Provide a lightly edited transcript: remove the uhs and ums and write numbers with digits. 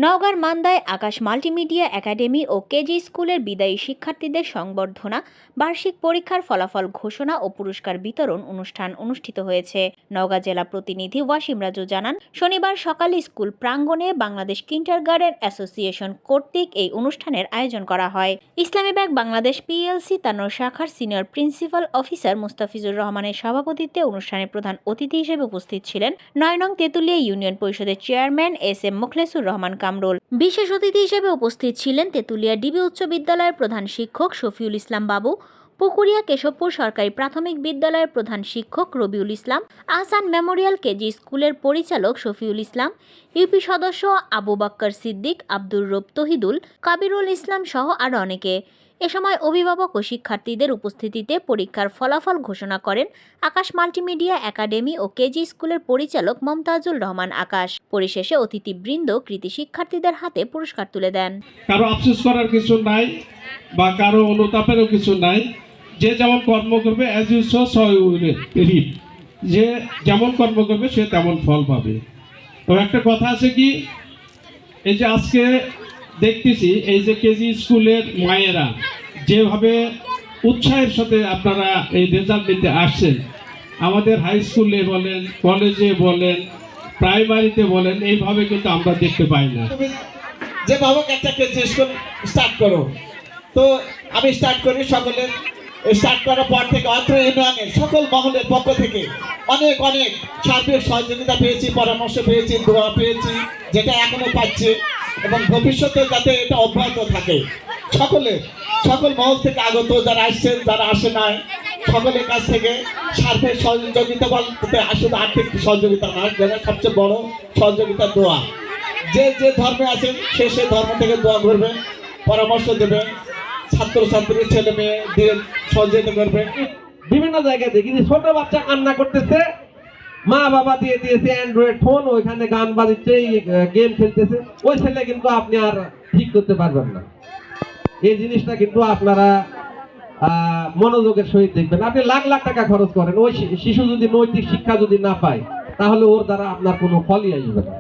নওগাঁর মান্দায় আকাশ multimedia academy ও KG স্কুলের বিদায়ী শিক্ষার্থীদের সংবর্ধনা, বার্ষিক পরীক্ষার ফলাফল ঘোষণা ও পুরস্কার বিতরণ অনুষ্ঠান অনুষ্ঠিত হয়েছে। নওগাঁ জেলা প্রতিনিধি ওয়াসিম রাজু জানান, শনিবার সকালে স্কুল প্রাঙ্গণে বাংলাদেশ কিন্ডারগার্টেন অ্যাসোসিয়েশন কর্তৃক এই অনুষ্ঠানের আয়োজন করা হয়। ইসলামী ব্যাংক বাংলাদেশ পিএলসি তানোর শাখার সিনিয়র প্রিন্সিপাল অফিসার মুস্তাফিজুর রহমানের সভাপতিত্বে অনুষ্ঠানে প্রধান অতিথি হিসেবে উপস্থিত ছিলেন ৯ নং তেঁতুলিয়া ইউনিয়ন পরিষদের চেয়ারম্যান এস.এম. মোখলেসুর রহমান কামরুল। বিশেষ অতিথি হিসেবে উপস্থিত ছিলেন তেঁতুলিয়া ডিবি উচ্চ বিদ্যালয়ের প্রধান শিক্ষক শফিউল ইসলাম বাবু, পুকুরিয়া কেশবপুর সরকারি প্রাথমিক বিদ্যালয়ের প্রধান শিক্ষক রবিউল ইসলাম, আহসান মেমোরিয়াল কেজি স্কুলের পরিচালক শফিউল ইসলাম, ইউপি সদস্য আবু বাক্কার সিদ্দিক, আব্দুর রব তহিদুল, কাবিরুল ইসলাম সহ আরও অনেকে। এ সময় অভিভাবক ও শিক্ষার্থীদের উপস্থিতিতে পরীক্ষার ফলাফল ঘোষণা করেন আকাশ মাল্টিমিডিয়া একাডেমি ও কেজি স্কুলের পরিচালক মমতাজুল রহমান আকাশ। পরিশেষে অতিথিবৃন্দ কৃতি শিক্ষার্থীদের হাতে পুরস্কার তুলে দেন। কারো আফসোস করার কিছু নাই বা কারো অনুতাপেরও কিছু নাই। যে যেমন কর্ম করবে as you sow so you reap, যে যেমন কর্ম করবে সে তেমন ফল পাবে। তো একটা কথা আছে কি, এই যে আজকে দেখতেছি এই যে কেজি স্কুলের মায়েরা যেভাবে উৎসাহের সাথে আপনারা এই রেজাল্ট নিতে আসছেন, আমাদের হাই স্কুলে বলেন, কলেজে বলেন, প্রাইমারিতে বলেন, এইভাবে কিন্তু আমরা দেখতে পাই না। যে বাবুক একটা কেজি স্কুল স্টার্ট করো, তো আমি স্টার্ট করি। সকলের স্টার্ট করার পর থেকে অত্র ইউনিয়নের সকল মহলের পক্ষ থেকে অনেক অনেক সার্বিক সহযোগিতা পেয়েছি, পরামর্শ পেয়েছি, দোয়া পেয়েছি, যেটা এখনো পাচ্ছি এবং ভবিষ্যতে যাতে এটা অব্যাহত থাকে। সকল মহল থেকে আগত যারা আসছেন, যারা আসে নাই, সকলের কাছ থেকে সার্বিক সহযোগিতা বলতে আসলে আর্থিক সহযোগিতা নয়, যেটা সবচেয়ে বড় সহযোগিতা দোয়া। যে যে ধর্মে আছেন সে ধর্ম থেকে দোয়া করবেন, পরামর্শ দেবেন, ছাত্রছাত্রী ছেলে মেয়ে দিয়ে সহযোগিতা করবেন। বিভিন্ন জায়গায় দেখি যে ছোট বাচ্চা কান্না করতেছে, মা বাবা দিয়ে দিয়েছে অ্যান্ড্রয়েড ফোন, ওইখানে গান বাজিচ্ছে, গেম খেলতেছে, ওই ছেলে কিন্তু আপনি আর ঠিক করতে পারবেন না। এই জিনিসটা কিন্তু আপনারা মনোযোগের সহিত দেখবেন। আপনি লাখ লাখ টাকা খরচ করেন, ওই শিশু যদি নৈতিক শিক্ষা যদি না পায়, তাহলে ওর দ্বারা আপনার কোনো ফলই আসবে না।